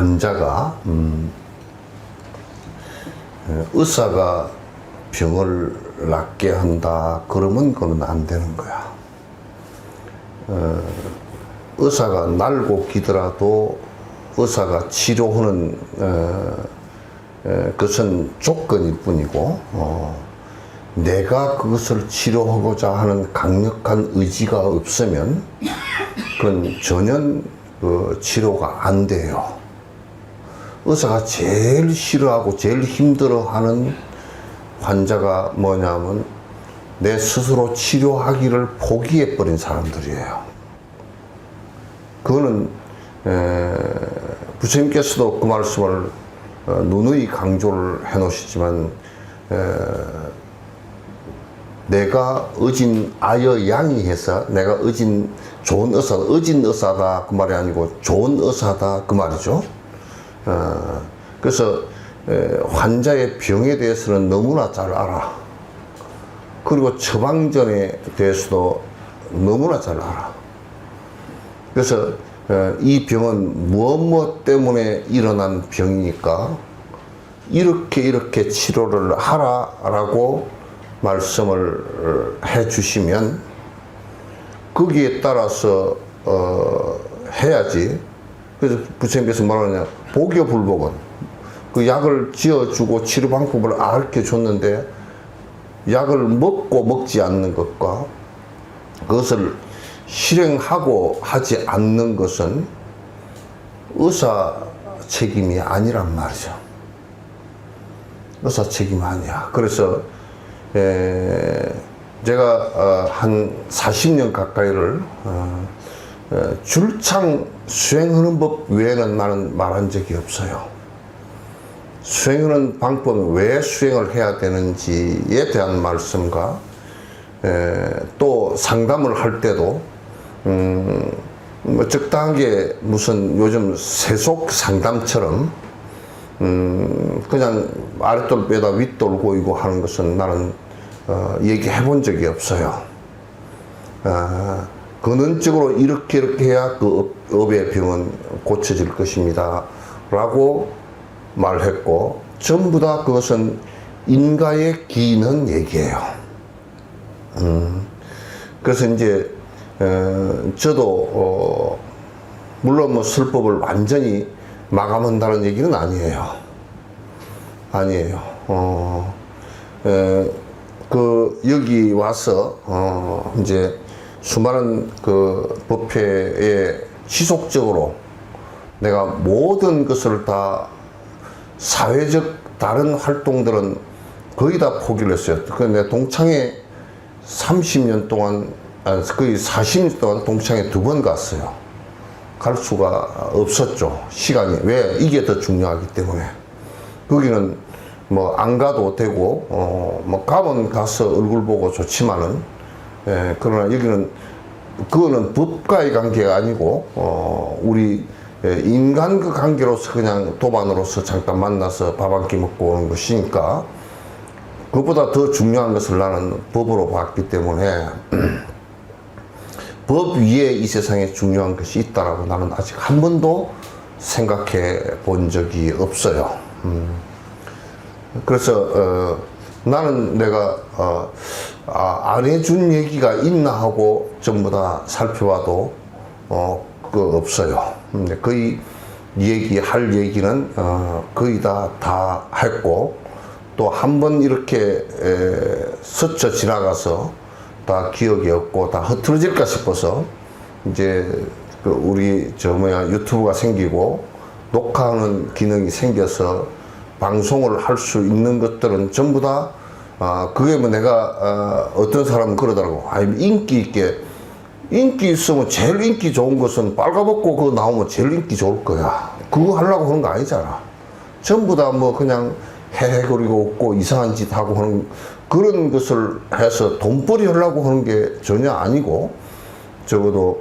환자가 의사가 병을 낫게 한다 그러면 그건 안 되는 거야. 의사가 날고 기더라도 의사가 치료하는 그것은 조건일 뿐이고 내가 그것을 치료하고자 하는 강력한 의지가 없으면 그건 전혀 치료가 안 돼요. 의사가 제일 싫어하고 제일 힘들어하는 환자가 뭐냐면 내 스스로 치료하기를 포기해버린 사람들이에요. 그거는 부처님께서도 그 말씀을 누누이 강조를 해 놓으시지만 내가 의진 아여 양이 해서 내가 의진 좋은 의사, 의진 의사다 그 말이 아니고 좋은 의사다 그 말이죠. 그래서 환자의 병에 대해서는 너무나 잘 알아. 그리고 처방전에 대해서도 너무나 잘 알아. 그래서 이 병은 무엇 때문에 일어난 병이니까 이렇게 치료를 하라라고 말씀을 해 주시면 거기에 따라서 해야지. 그래서 부처님께서 뭐라냐, 복여불복은 그 약을 지어주고 치료 방법을 알려 줬는데 약을 먹고 먹지 않는 것과 그것을 실행하고 하지 않는 것은 의사 책임이 아니란 말이죠. 의사 책임이 아니야. 그래서 제가 한 40년 가까이를 줄창 수행하는 법 외에는 나는 말한 적이 없어요. 수행하는 방법은 왜 수행을 해야 되는지에 대한 말씀과 또 상담을 할 때도 뭐 적당하게 무슨 요즘 세속 상담처럼 그냥 아랫돌 빼다 윗돌 고이고 하는 것은 나는 얘기해 본 적이 없어요. 근원적으로 이렇게 해야 그 업의 병은 고쳐질 것입니다 라고 말했고, 전부 다 그것은 인가에 기이는 얘기예요. 그래서 이제 저도 물론 뭐 술법을 완전히 마감한다는 얘기는 아니에요. 여기 와서 이제 수많은 그 법회에 지속적으로 내가 모든 것을 다 사회적 다른 활동들은 거의 다 포기를 했어요. 그 내 동창회 30년 동안, 거의 40년 동안 동창회 2번 갔어요. 갈 수가 없었죠. 시간이. 왜? 이게 더 중요하기 때문에. 거기는 뭐 안 가도 되고, 뭐 가면 가서 얼굴 보고 좋지만은, 그러나 여기는, 그거는 법과의 관계가 아니고, 우리 인간 그 관계로서 그냥 도반으로서 잠깐 만나서 밥 한 끼 먹고 오는 것이니까, 그것보다 더 중요한 것을 나는 법으로 봤기 때문에, 법 위에 이 세상에 중요한 것이 있다라고 나는 아직 한 번도 생각해 본 적이 없어요. 그래서 나는 내가 안 해준 얘기가 있나 하고 전부 다 살펴봐도 없어요. 거의 할 얘기는 거의 다 했고, 또 한 번 이렇게 스쳐 지나가서 다 기억이 없고 다 흐트러질까 싶어서 이제 우리 유튜브가 생기고 녹화하는 기능이 생겨서 방송을 할 수 있는 것들은 전부 다 그게 뭐 내가 어떤 사람은 그러더라고. 인기 있으면 제일 인기 좋은 것은 빨가벗고 그거 나오면 제일 인기 좋을 거야. 그거 하려고 하는 거 아니잖아. 전부 다 뭐 그냥 헤헤거리고 웃고 이상한 짓 하고 하는 그런 것을 해서 돈벌이 하려고 하는 게 전혀 아니고, 적어도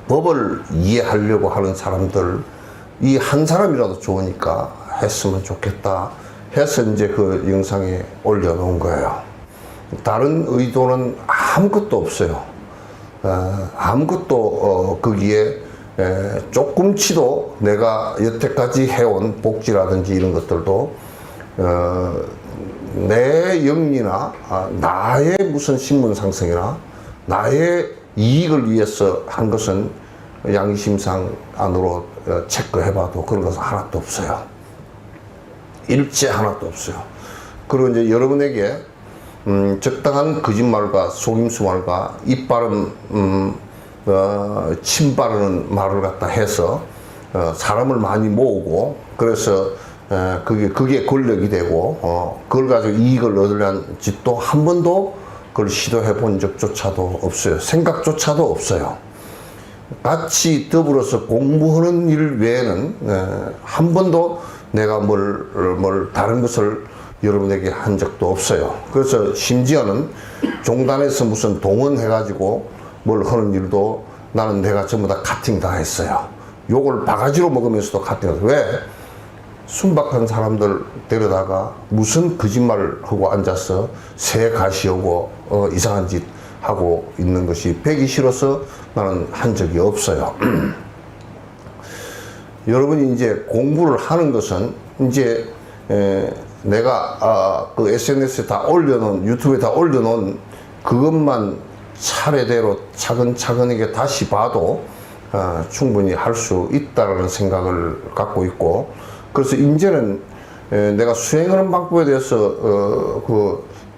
법을 이해하려고 하는 사람들, 이 한 사람이라도 좋으니까 했으면 좋겠다 해서 이제 그 영상에 올려놓은 거예요. 다른 의도는 아무것도 없어요. 아무것도 거기에 조금치도 내가 여태까지 해온 복지라든지 이런 것들도 내 영리나 나의 무슨 신분 상승이나 나의 이익을 위해서 한 것은 양심상 안으로 체크해봐도 그런 것은 하나도 없어요. 일체 하나도 없어요. 그리고 이제 여러분에게 적당한 거짓말과 속임수말과 입바른 침 바르는 말을 갖다 해서 사람을 많이 모으고 그래서 그게 권력이 되고 그걸 가지고 이익을 얻으려는 짓도 한 번도 그걸 시도해 본 적조차도 없어요. 생각조차도 없어요. 같이 더불어서 공부하는 일 외에는 한 번도 내가 뭘 다른 것을 여러분에게 한 적도 없어요. 그래서 심지어는 종단에서 무슨 동원해가지고 뭘 하는 일도 나는 내가 전부 다 카팅 다 했어요. 욕을 바가지로 먹으면서도 카팅했어요. 왜? 순박한 사람들 데려다가 무슨 거짓말을 하고 앉아서 새 가시오고 이상한 짓 하고 있는 것이 배기 싫어서 나는 한 적이 없어요. 여러분이 이제 공부를 하는 것은 이제 내가 그 SNS에 다 올려놓은 유튜브에 다 올려놓은 그것만 차례대로 차근차근하게 다시 봐도 충분히 할 수 있다라는 생각을 갖고 있고 그래서 이제는 내가 수행하는 방법에 대해서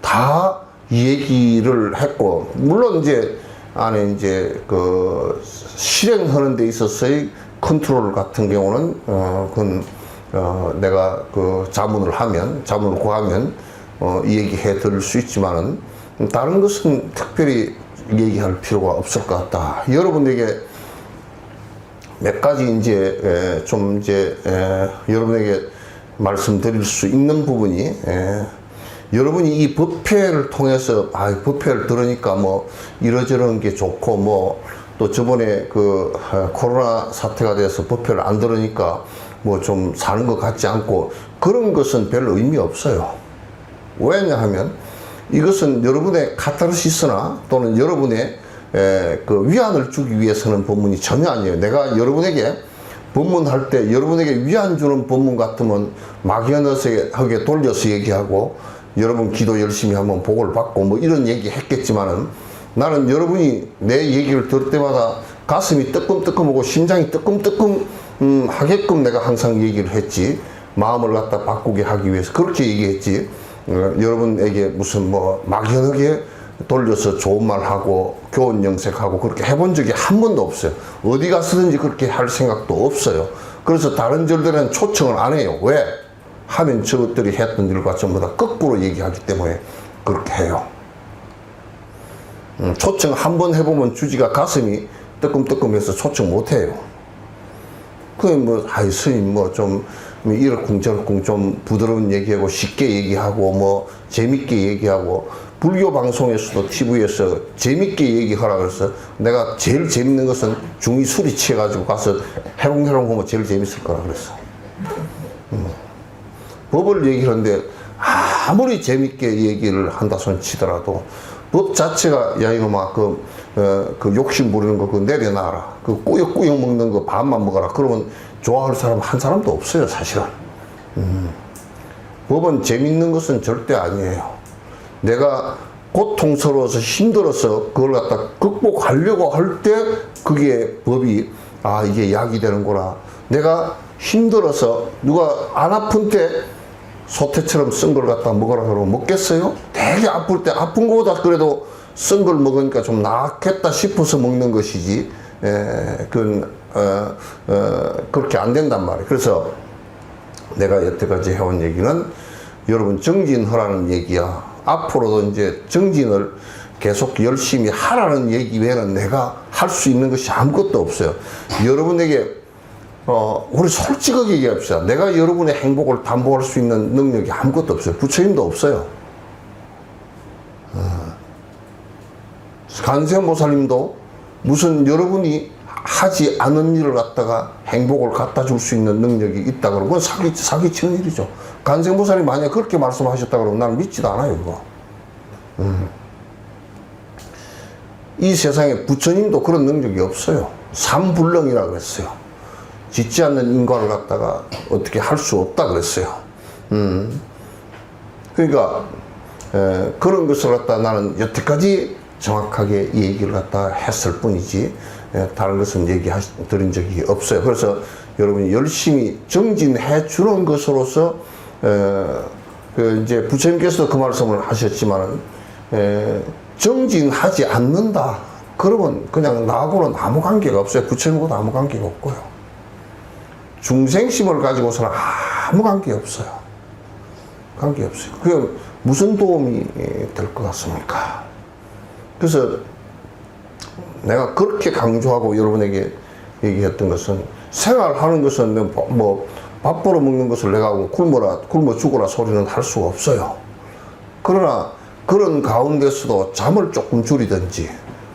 다 얘기를 했고 물론 이제 안에 이제 그 실행하는 데 있어서의 컨트롤 같은 경우는 그건 내가 그 자문을 구하면 얘기해 드릴 수 있지만은 다른 것은 특별히 얘기할 필요가 없을 것 같다. 여러분에게 몇 가지 이제 여러분에게 말씀드릴 수 있는 부분이 여러분이 이 법회를 통해서 법회를 들으니까 뭐 이러저런 게 좋고 뭐 또 저번에 그 코로나 사태가 돼서 법회를 안 들으니까 뭐 좀 사는 것 같지 않고 그런 것은 별 의미 없어요. 왜냐하면 이것은 여러분의 카타르시스나 또는 여러분의 그 위안을 주기 위해서는 법문이 전혀 아니에요. 내가 여러분에게 법문할 때 여러분에게 위안 주는 법문 같으면 막연하게 돌려서 얘기하고 여러분 기도 열심히 하면 복을 받고 뭐 이런 얘기 했겠지만은 나는 여러분이 내 얘기를 들을 때마다 가슴이 뜨끔뜨끔하고 심장이 뜨끔뜨끔 하게끔 내가 항상 얘기를 했지. 마음을 갖다 바꾸게 하기 위해서 그렇게 얘기했지. 여러분에게 무슨 뭐 막연하게 돌려서 좋은 말 하고 교훈 영색하고 그렇게 해본 적이 한 번도 없어요. 어디 가서든지 그렇게 할 생각도 없어요. 그래서 다른 절들은 초청을 안 해요. 왜? 하면 저것들이 했던 일과 전부 다 거꾸로 얘기하기 때문에 그렇게 해요. 초청 한 번 해보면 주지가 가슴이 뜨끔뜨끔해서 초청 못 해요. 스님 좀 이러쿵저러쿵 좀 부드러운 얘기하고 쉽게 얘기하고 뭐 재밌게 얘기하고 불교 방송에서도 TV에서 재밌게 얘기하라 그래서 내가 제일 재밌는 것은 중이 술이 취해가지고 가서 해롱해롱 하면 제일 재밌을 거라 그랬어. 법을 얘기하는데 아무리 재밌게 얘기를 한다 손 치더라도 법 자체가 야 이놈아 그 욕심 부리는 거 그거 내려놔라. 그 꾸역꾸역 먹는 거 반만 먹어라. 그러면 좋아할 사람 한 사람도 없어요 사실은. 법은 재밌는 것은 절대 아니에요. 내가 고통스러워서 힘들어서 그걸 갖다 극복하려고 할 때 그게 법이 이게 약이 되는구나. 내가 힘들어서 누가 안 아픈 때 소태처럼 쓴 걸 갖다 먹으라 그러면 먹겠어요? 되게 아플 때 아픈 거보다 그래도 쓴 걸 먹으니까 좀 낫겠다 싶어서 먹는 것이지 그건 그렇게 안 된단 말이에요. 그래서 내가 여태까지 해온 얘기는 여러분 정진하라는 얘기야. 앞으로도 이제 정진을 계속 열심히 하라는 얘기 외에는 내가 할 수 있는 것이 아무것도 없어요. 여러분에게 우리 솔직하게 얘기합시다. 내가 여러분의 행복을 담보할 수 있는 능력이 아무것도 없어요. 부처님도 없어요. 관세음보살님도 무슨 여러분이 하지 않은 일을 갖다가 행복을 갖다 줄 수 있는 능력이 있다 그러면 그건 사기치는 일이죠. 관세음보살님 만약에 그렇게 말씀하셨다 그러면 나는 믿지도 않아요, 그거. 이 세상에 부처님도 그런 능력이 없어요. 삼불능이라고 그랬어요. 짓지 않는 인과를 갖다가 어떻게 할 수 없다 그랬어요. 그러니까 그런 것을 갖다 나는 여태까지 정확하게 얘기를 갖다 했을 뿐이지 다른 것은 드린 적이 없어요. 그래서 여러분이 열심히 정진해 주는 것으로서 이제 부처님께서도 그 말씀을 하셨지만은 정진하지 않는다. 그러면 그냥 나하고는 아무 관계가 없어요. 부처님하고도 아무 관계가 없고요. 중생심을 가지고서는 아무 관계 없어요. 관계 없어요. 그게 무슨 도움이 될 것 같습니까? 그래서 내가 그렇게 강조하고 여러분에게 얘기했던 것은 생활하는 것은 뭐 밥 벌어 먹는 것을 내가 굶어 죽어라 소리는 할 수가 없어요. 그러나 그런 가운데서도 잠을 조금 줄이든지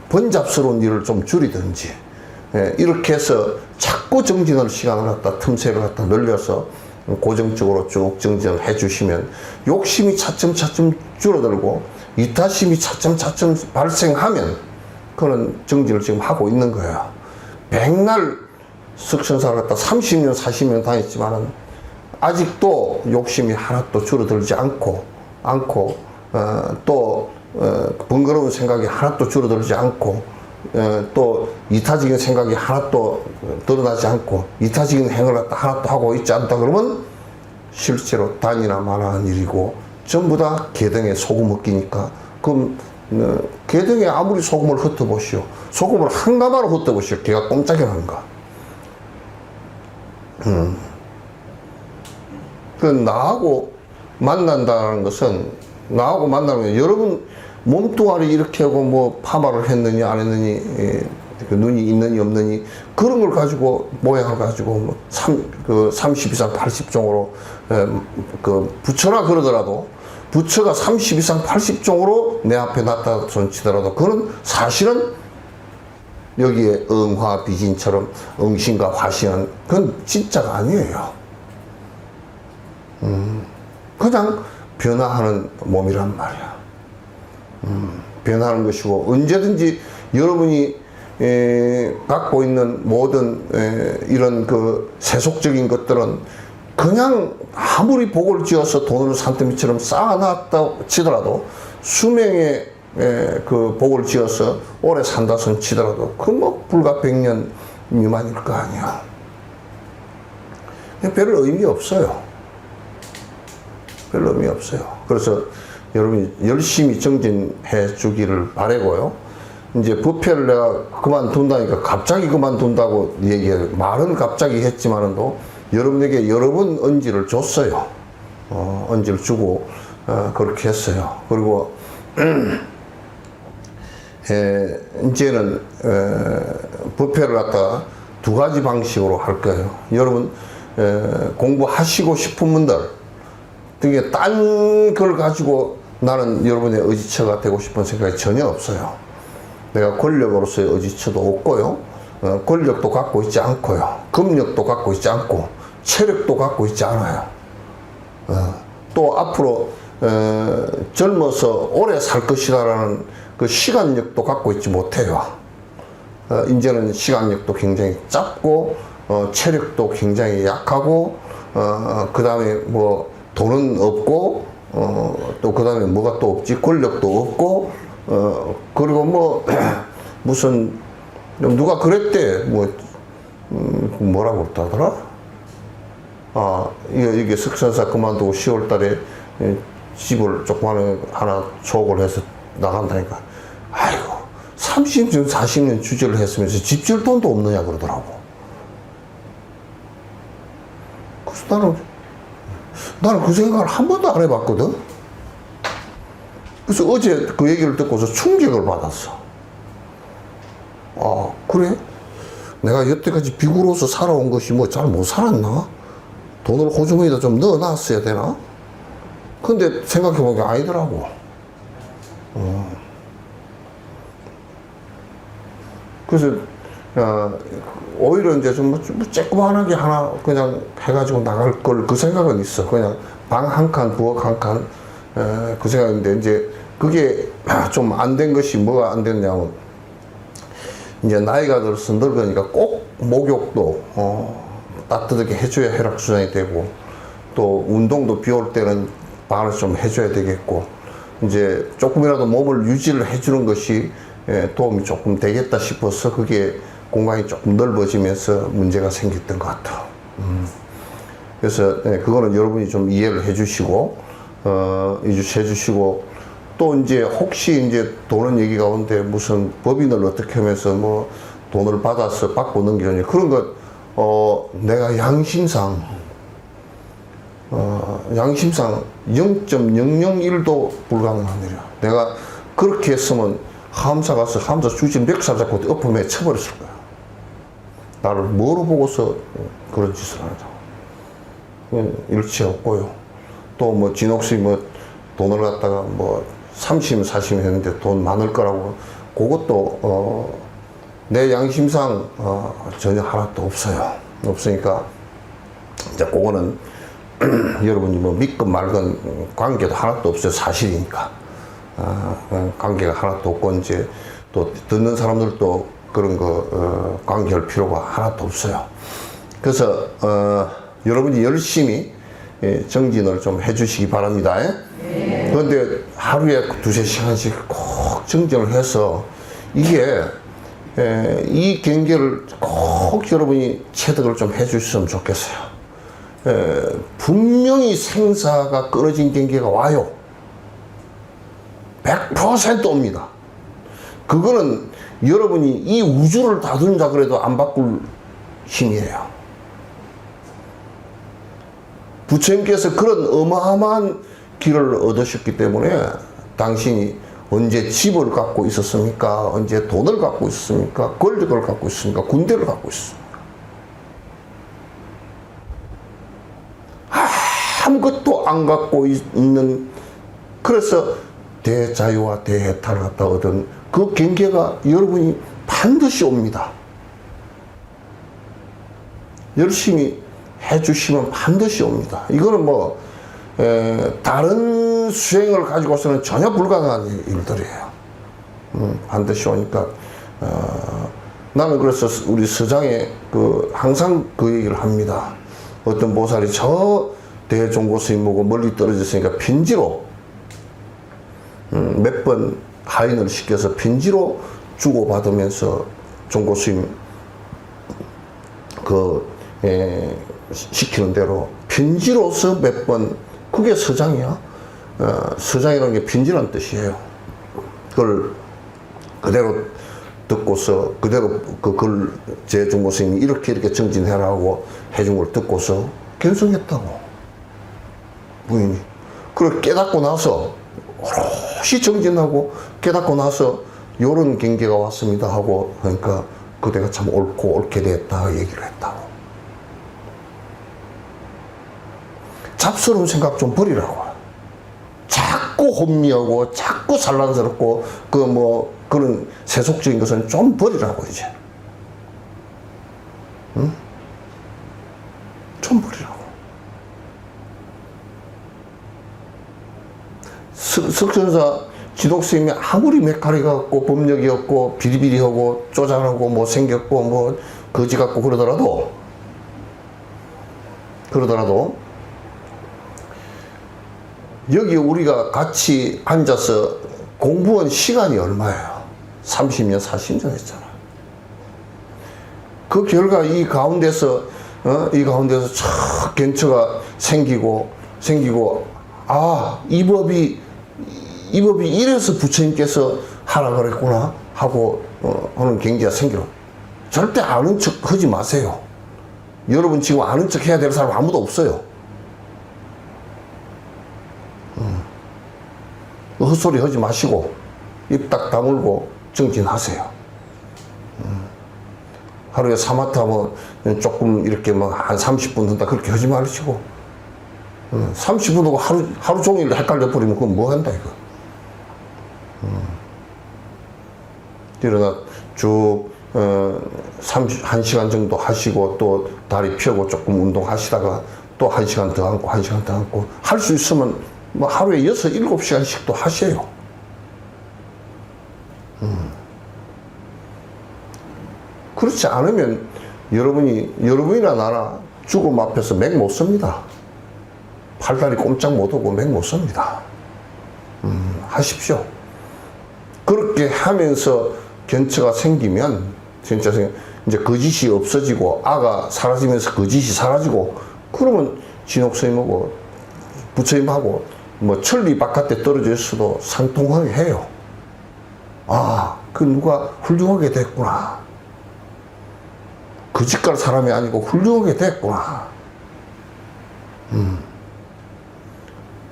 번잡스러운 일을 좀 줄이든지 이렇게 해서 자꾸 정진할 시간을 갖다 틈새를 갖다 늘려서 고정적으로 쭉 정진해 주시면 욕심이 차츰차츰 줄어들고 이타심이 차츰차츰 발생하면 그런 정진을 지금 하고 있는 거예요. 백날 석천사를 갖다 30년 40년 다녔지만은 아직도 욕심이 하나도 줄어들지 않고 또 번거로운 생각이 하나도 줄어들지 않고 또 이타적인 생각이 하나도 드러나지 않고 이타적인 행을 갖다 하나도 하고 있지 않다 그러면 실제로 단이나 만화한 일이고 전부 다 개등에 소금을 끼니까 그럼 개등에 아무리 소금을 흩어보시오. 소금을 한 가마로 흩어보시오. 걔가 꼼짝이라는가. 그 나하고 만난다는 것은 나하고 만나면 여러분 몸뚱아리 이렇게 하고 뭐 파마를 했느니 안 했느니 그 눈이 있느니 없느니 그런 걸 가지고 모양을 가지고 뭐 30 이상 80종으로 그 부처라 그러더라도 부처가 30 이상 80종으로 내 앞에 나타나 손치더라도 그건 사실은 여기에 응화 비진처럼 응신과 화신은 그건 진짜가 아니에요. 그냥 변화하는 몸이란 말이야. 변하는 것이고 언제든지 여러분이 갖고 있는 모든 이런 그 세속적인 것들은 그냥 아무리 복을 지어서 돈을 산더미처럼 쌓아놨다 치더라도 수명의 그 복을 지어서 오래 산다 손 치더라도 그 뭐 불과 100년 미만일 거 아니야. 별 의미 없어요. 별 의미 없어요. 그래서 여러분이 열심히 정진해 주기를 바라고요. 이제 부패를 내가 그만둔다니까 갑자기 그만둔다고 얘기해요. 말은 갑자기 했지만은도 여러분에게 여러 번 언지를 줬어요. 언지를 주고 그렇게 했어요. 그리고 이제는 부패를 갖다가 두 가지 방식으로 할 거예요. 여러분 공부하시고 싶은 분들 등에 딴 걸 가지고 나는 여러분의 의지처가 되고 싶은 생각이 전혀 없어요. 내가 권력으로서의 의지처도 없고요. 권력도 갖고 있지 않고요. 금력도 갖고 있지 않고 체력도 갖고 있지 않아요. 또 앞으로 젊어서 오래 살 것이다라는 그 시간력도 갖고 있지 못해요. 이제는 시간력도 굉장히 짧고 체력도 굉장히 약하고 그 다음에 뭐 돈은 없고 또 그 다음에 뭐가 또 없지? 권력도 없고 그리고 뭐 무슨 누가 그랬대 뭐라고 그러더라? 이게 석천사 그만두고 10월 달에 집을 조그마한 하나 조업을 해서 나간다니까. 아이고 30년 40년 주제를 했으면서 집 질 돈도 없느냐 그러더라고. 그래서 나는 그 생각을 한 번도 안 해봤거든. 그래서 어제 그 얘기를 듣고서 충격을 받았어. 그래? 내가 여태까지 비구로서 살아온 것이 뭐 잘 못 살았나? 돈을 호주머니에다 좀 넣어놨어야 되나? 근데 생각해보니까 아니더라고. 그래서 오히려 이제 좀 쬐끄만하게 하나 그냥 해가지고 나갈 걸 그 생각은 있어. 그냥 방 한 칸, 부엌 한 칸, 그 생각인데 이제 그게 좀 안 된 것이 뭐가 안 됐냐면 이제 나이가 들어서 늙으니까 꼭 목욕도 따뜻하게 해줘야 혈액순환이 되고, 또 운동도 비 올 때는 바로 좀 해줘야 되겠고, 이제 조금이라도 몸을 유지를 해주는 것이 도움이 조금 되겠다 싶어서 그게 공간이 조금 넓어지면서 문제가 생겼던 것 같아요. 그래서 그거는 여러분이 좀 이해를 해주시고 해주시고, 또 이제 혹시 이제 도는 얘기 가운데 무슨 법인을 어떻게 하면서 뭐 돈을 받아서 받고 넘기는 그런 것, 내가 양심상 0.001도 불가능한 일이야. 내가 그렇게 했으면 함사 가서 함사 주지 멱살 잡고 엎어매 쳐버렸을 거야. 나를 뭐로 보고서 그런 짓을 하냐. 일치 없고요. 또 뭐 진옥수이 뭐 돈을 갖다가 뭐 30, 40 했는데 돈 많을 거라고, 그것도 내 양심상 전혀 하나도 없어요. 없으니까 이제 그거는 여러분이 뭐 믿건 말건 관계도 하나도 없어요. 사실이니까. 관계가 하나도 없고, 이제 또 듣는 사람들도 그런 거 관계할 필요가 하나도 없어요. 그래서 여러분이 열심히 정진을 좀 해주시기 바랍니다. 그런데 하루에 2~3시간씩 꼭 정진을 해서 이게 이 경계를 꼭 여러분이 체득을 좀 해주셨으면 좋겠어요. 분명히 생사가 끊어진 경계가 와요. 100% 옵니다. 그거는 여러분이 이 우주를 다룬다 그래도 안 바꿀 힘이에요. 부처님께서 그런 어마어마한 길을 얻으셨기 때문에 당신이 언제 집을 갖고 있었습니까? 언제 돈을 갖고 있었습니까? 권력을 갖고 있습니까? 군대를 갖고 있습니까? 아무것도 안 갖고 있는, 그래서 대자유와 대해탈을 갖다 얻은 그 경계가 여러분이 반드시 옵니다. 열심히 해주시면 반드시 옵니다. 이거는 뭐 다른 수행을 가지고서는 전혀 불가능한 일들이에요. 반드시 오니까 나는 그래서 우리 서장에 항상 그 얘기를 합니다. 어떤 보살이 저 대종고 스님하고 멀리 떨어져 있으니까 빈지로 몇 번 하인을 시켜서 빈지로 주고받으면서 종고 스님 시키는 대로 빈지로서 몇 번, 그게 서장이야. 서장이라는 게 빈지라는 뜻이에요. 그걸 그대로 듣고서, 그대로 제 종고 스님이 이렇게 정진해라고 해준 걸 듣고서 견성했다고. 부인이. 그걸 깨닫고 나서, 오롯이 정진하고 깨닫고 나서 요런 경계가 왔습니다 하고, 그러니까 그대가 참 옳게 됐다 얘기를 했다고. 잡스러운 생각 좀 버리라고. 자꾸 혼미하고 자꾸 산란스럽고 그런 세속적인 것은 좀 버리라고 이제. 응? 좀 버리라고. 석천사 지독스님이 아무리 메카리가 없고 법력이 없고 비리비리하고 쪼잔하고 뭐 생겼고 뭐 거지 같고 그러더라도 여기 우리가 같이 앉아서 공부한 시간이 얼마예요? 30년, 40년 했잖아. 그 결과 이 가운데서 촥 견처가 생기고, 이 법이 이래서 부처님께서 하라 그랬구나 하고 하는 경계가 생기고. 절대 아는 척 하지 마세요. 여러분 지금 아는 척 해야 될 사람 아무도 없어요. 헛소리 하지 마시고 입 딱 다물고 정진하세요. 하루에 사마타 뭐 조금 이렇게 뭐 한 30분 한다 그렇게 하지 마시고 30분 하고 하루 종일 헷갈려 버리면 그건 뭐 한다 이거. 일어나 쭉 1시간 정도 하시고 또 다리 펴고 조금 운동하시다가 또 1시간 더 앉고 1시간 더 앉고 할 수 있으면 뭐 하루에 6, 7시간씩도 하셔요. 그렇지 않으면 여러분이나 나나 죽음 앞에서 맥 못 섭니다. 팔다리 꼼짝 못 하고 맥 못 섭니다. 하십시오. 그렇게 하면서 견처가 생기면, 이제 거짓이 없어지고, 아가 사라지면서 거짓이 사라지고, 그러면 진옥스님하고 부처님하고 뭐 천리 바깥에 떨어져 있어도 상통하게 해요. 아, 그 누가 훌륭하게 됐구나. 거짓갈 사람이 아니고 훌륭하게 됐구나.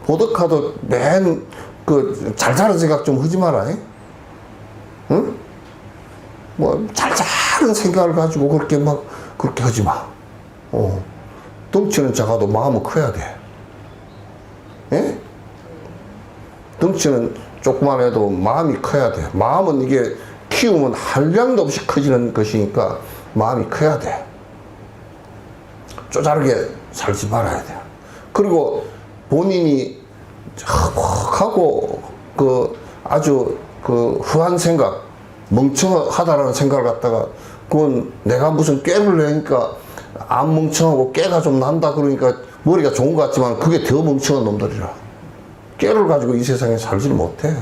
보덕하도 맨 잘자는 생각 좀 하지 마라. 응? 뭐 잘자는 생각을 가지고 그렇게 하지 마. 덩치는 작아도 마음은 커야 돼. 예? 덩치는 조그만 해도 마음이 커야 돼. 마음은 이게 키우면 한량도 없이 커지는 것이니까 마음이 커야 돼. 쪼자르게 살지 말아야 돼. 그리고 본인이 하고 아주 후한 생각, 멍청하다라는 생각을 갖다가, 그건 내가 무슨 꾀를 내니까 안 멍청하고 깨가 좀 난다 그러니까 머리가 좋은 것 같지만 그게 더 멍청한 놈들이라. 깨를 가지고 이 세상에 살지를 못해.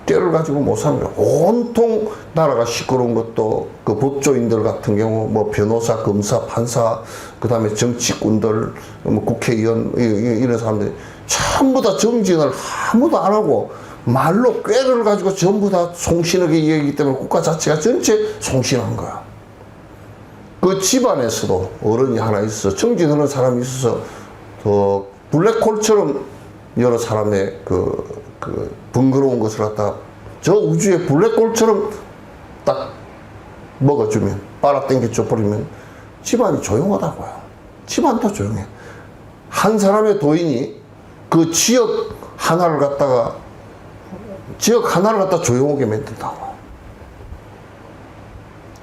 깨를 가지고 못 사는 거야. 온통 나라가 시끄러운 것도 그 법조인들 같은 경우, 뭐 변호사, 검사, 판사, 그 다음에 정치꾼들, 뭐 국회의원, 이런 사람들이 전부 다 정진을 아무도 안 하고 말로 꾀를 가지고 전부 다 송신하게 이야기하기 때문에 국가 자체가 전체 송신한 거야. 그 집안에서도 어른이 하나 있어, 정진하는 사람이 있어서 더 블랙홀처럼 여러 사람의 번거로운 것을 갖다 저 우주의 블랙홀처럼 딱 먹어주면, 빨아당겨 줘버리면 집안이 조용하다고요. 집안도 조용해. 한 사람의 도인이 그 지역 하나를 갖다 조용하게 만든다고.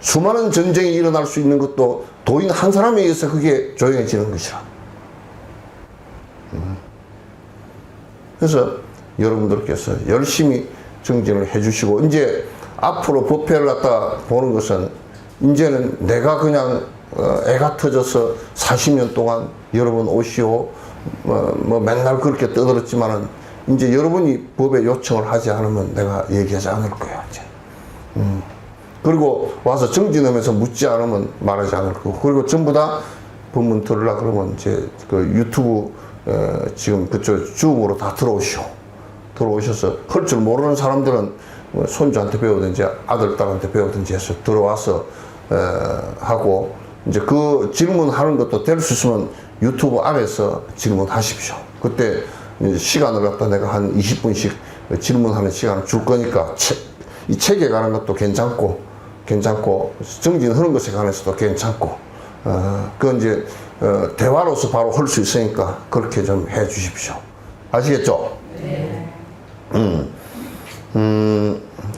수많은 전쟁이 일어날 수 있는 것도 도인 한 사람에 의해서 그게 조용해지는 것이라. 그래서 여러분들께서 열심히 정진을 해주시고, 이제 앞으로 법회를 갖다 보는 것은, 이제는 내가 그냥 애가 터져서 40년 동안 여러분 오시오 뭐 맨날 그렇게 떠들었지만은, 이제 여러분이 법에 요청을 하지 않으면 내가 얘기하지 않을 거야, 이제. 그리고 와서 정진하면서 묻지 않으면 말하지 않을 거고, 그리고 전부 다 법문 들으려 그러면 이제 그 유튜브 지금 그쪽 줌으로 다 들어오셔서 할 줄 모르는 사람들은 손주한테 배우든지 아들, 딸한테 배우든지 해서 들어와서 하고, 이제 그 질문하는 것도 될 수 있으면 유튜브 안에서 질문하십시오. 그때 이제 시간을 갖다 내가 한 20분씩 질문하는 시간을 줄 거니까 이 책에 관한 것도 괜찮고 정진하는 것에 관해서도 괜찮고, 그건 이제 대화로서 바로 할 수 있으니까 그렇게 좀 해 주십시오. 아시겠죠? 네.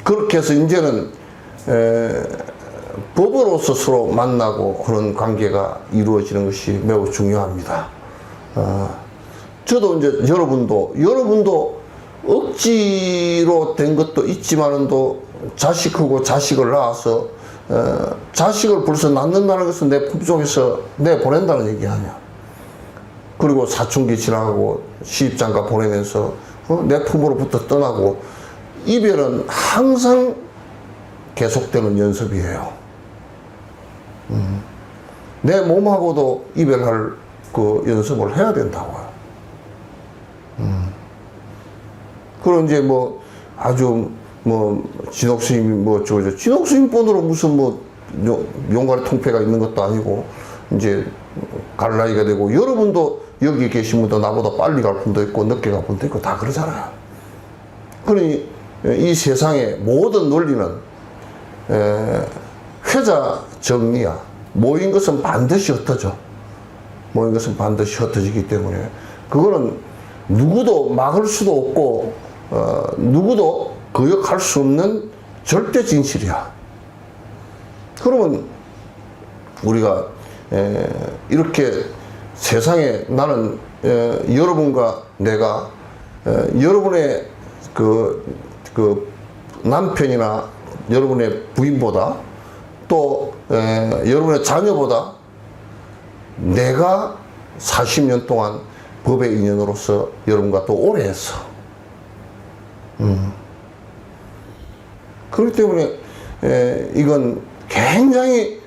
그렇게 해서 이제는 법으로서 서로 만나고 그런 관계가 이루어지는 것이 매우 중요합니다. 저도 이제 여러분도 억지로 된 것도 있지만은도 자식하고 자식을 낳아서 자식을 벌써 낳는다는 것은 내 품속에서 내보낸다는 얘기 아니야. 그리고 사춘기 지나가고 시집장가 보내면서 내 품으로부터 떠나고, 이별은 항상 계속되는 연습이에요. 내 몸하고도 이별할 그 연습을 해야 된다고요. 그럼 이제 뭐 아주 뭐 진옥스님이 진옥스님 본으로 무슨 뭐 용가리 통폐가 있는 것도 아니고, 이제 갈 나이가 되고, 여러분도 여기 계신 분도 나보다 빨리 갈 분도 있고 늦게 갈 분도 있고 다 그러잖아요. 그러니 이 세상의 모든 논리는 회자 정리야. 모인 것은 반드시 흩어져. 모인 것은 반드시 흩어지기 때문에 그거는 누구도 막을 수도 없고 누구도 거역할 수 없는 절대 진실이야. 그러면 우리가 이렇게 세상에, 나는 여러분과 내가 여러분의 그 남편이나 여러분의 부인보다 또 여러분의 자녀보다 내가 40년 동안 법의 인연으로서 여러분과 또 오래 했어. 그렇기 때문에 이건 굉장히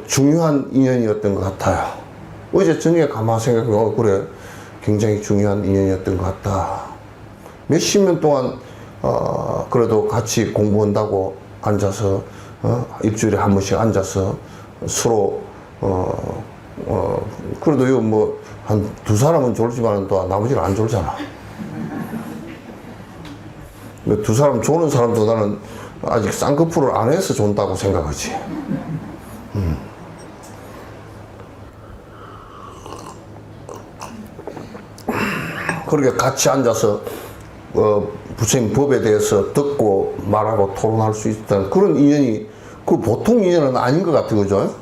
중요한 인연이었던 것 같아요. 어제 저녁에 가만 생각해보면 그래, 굉장히 중요한 인연이었던 것 같다. 몇십 년 동안 그래도 같이 공부한다고 앉아서 일주일에 한 번씩 앉아서 서로 그래도 요 뭐 한 두 사람은 졸지만 또 나머지는 안 졸잖아. 두 사람 조는 사람도 나는 아직 쌍꺼풀을 안 해서 존다고 생각하지. 그렇게 같이 앉아서 부처님 법에 대해서 듣고 말하고 토론할 수 있다는 그런 인연이 그 보통 인연은 아닌 것 같아, 그죠?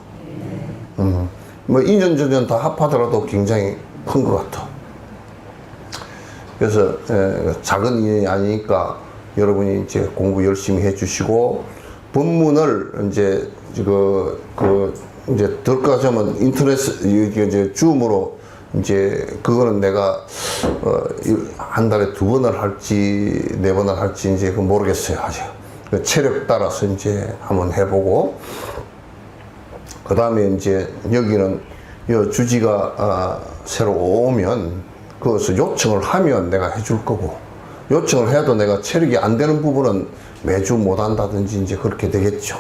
뭐 인연 전연 다 합하더라도 굉장히 큰 것 같아. 그래서 작은 인연이 아니니까 여러분이 이제 공부 열심히 해주시고 법문을 이제 이제 들어가서 하면 인터넷 이제 줌으로 이제 그거는 내가 한 달에 2번을 할지 4번을 할지 이제 그 모르겠어요, 아직. 그 체력 따라서 이제 한번 해보고 그 다음에 이제 여기는 이 주지가 새로 오면 그것을 요청을 하면 내가 해줄 거고, 요청을 해도 내가 체력이 안 되는 부분은 매주 못 한다든지 이제 그렇게 되겠죠.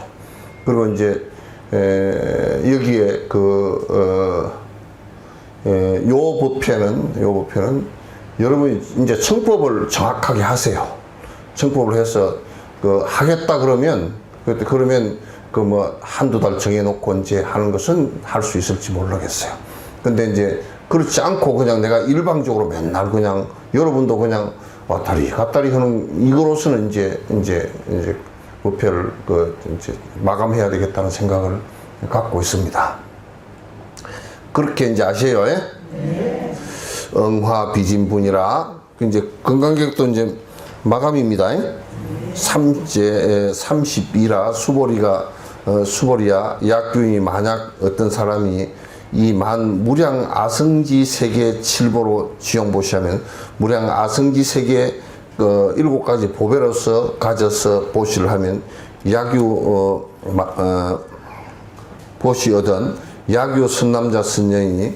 그리고 이제 여기에 요 법회는 여러분이 이제 청법을 정확하게 하세요. 청법을 해서 하겠다 그러면 뭐 한두 달 정해놓고 이제 하는 것은 할 수 있을지 모르겠어요. 근데 이제 그렇지 않고 그냥 내가 일방적으로 맨날 그냥 여러분도 그냥 왔다리 갔다리 하는 이거로서는 이제 법회를 이제 마감해야 되겠다는 생각을 갖고 있습니다. 그렇게 이제 아세요, 예? 네. 응화비진분이라 이제 건강객도 이제 마감입니다. 32라 수보리야 약균이 만약 어떤 사람이 이 무량 아성지 세계 7보로 지용보시하면 무량 아성지 세계 7가지 보배로서 가져서 보시를 하면 약유 보시 얻은 약유 선남자 선녀이니